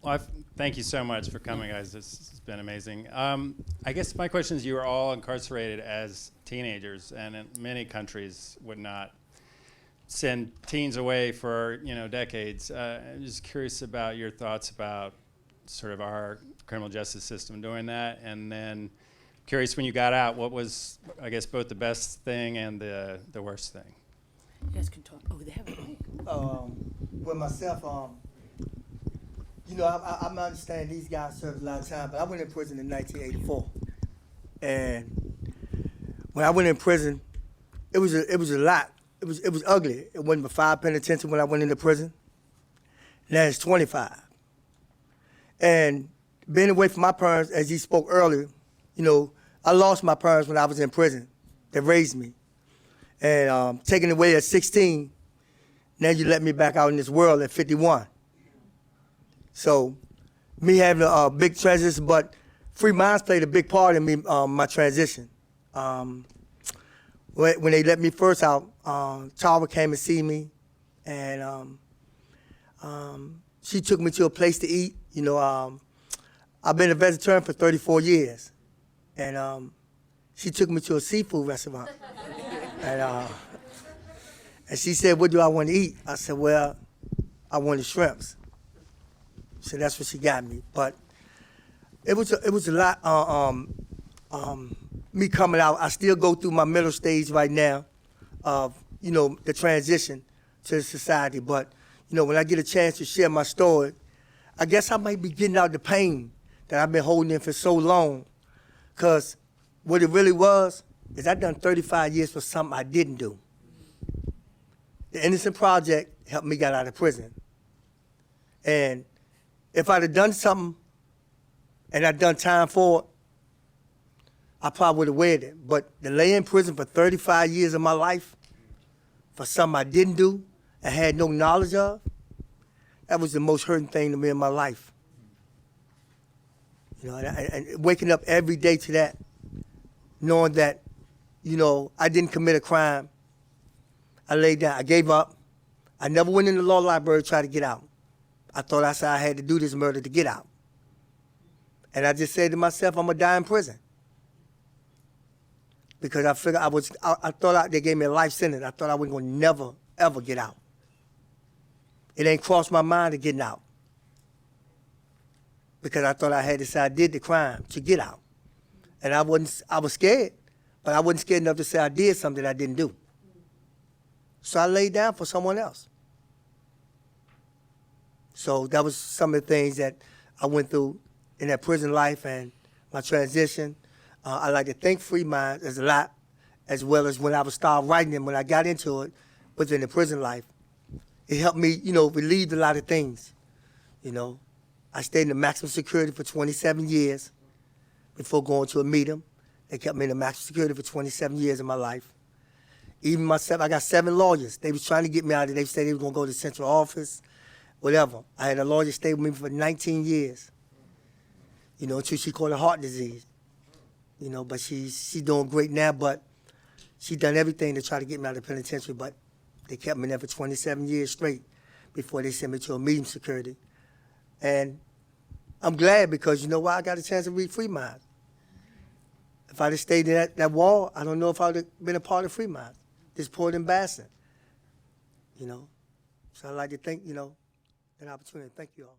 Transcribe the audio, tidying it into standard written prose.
Well, thank you so much for coming, guys. This has been amazing. I guess my question is, you were all incarcerated as teenagers, and in many countries would not send teens away for decades. I'm just curious about your thoughts about sort of our criminal justice system doing that, and then curious when you got out, what was, I guess, both the best thing and the worst thing? You guys can talk. Oh, they have a mic. With myself, I understand these guys served a lot of time, but I went in prison in 1984, and when I went in prison, it was a lot. It was ugly. It wasn't but 5 penitentiary when I went into prison. Now it's 25. And being away from my parents, as he spoke earlier, I lost my parents when I was in prison. They raised me. And taken away at 16, now you let me back out in this world at 51. So me having a big transition, but Free Minds played a big part in me, my transition. When they let me first out, Tara came and see me, and she took me to a place to eat. I've been a vegetarian for 34 years, and she took me to a seafood restaurant. And she said, "What do I want to eat?" I said, "Well, I wanted shrimps." So that's what she got me. But it was a lot. Me coming out, I still go through my middle stage right now of the transition to society. But when I get a chance to share my story, I guess I might be getting out the pain that I've been holding in for so long. Cause what it really was is I done 35 years for something I didn't do. The Innocent Project helped me get out of prison. And if I'd have done something and I'd done time for it, I probably would have waited. But to lay in prison for 35 years of my life for something I didn't do and had no knowledge of, that was the most hurting thing to me in my life. And waking up every day to that, knowing that, I didn't commit a crime. I laid down, I gave up. I never went in the law library to try to get out. I thought I said I had to do this murder to get out. And I just said to myself, I'm gonna die in prison. Because I figured I thought they gave me a life sentence. I thought I wasn't gonna never, ever get out. It ain't crossed my mind to getting out. Because I thought I had to say I did the crime to get out. And I was scared, but I wasn't scared enough to say I did something that I didn't do. So I laid down for someone else. So that was some of the things that I went through in that prison life and my transition. I like to thank Free Minds as a lot, as well as when I would start writing them, when I got into it within the prison life. It helped me, relieve a lot of things. I stayed in the maximum security for 27 years before going to a meeting. They kept me in the maximum security for 27 years of my life. Even myself, I got 7 lawyers. They was trying to get me out of there. They said they were going to go to central office, whatever. I had a lawyer stay with me for 19 years, until she caught a heart disease. But she's doing great now, but she done everything to try to get me out of the penitentiary, but they kept me there for 27 years straight before they sent me to a medium security. And I'm glad because you know why? I got a chance to read Free Minds. If I'd have stayed in that wall, I don't know if I would have been a part of Free Minds, this port ambassador. So I'd like to thank, that opportunity. Thank you all.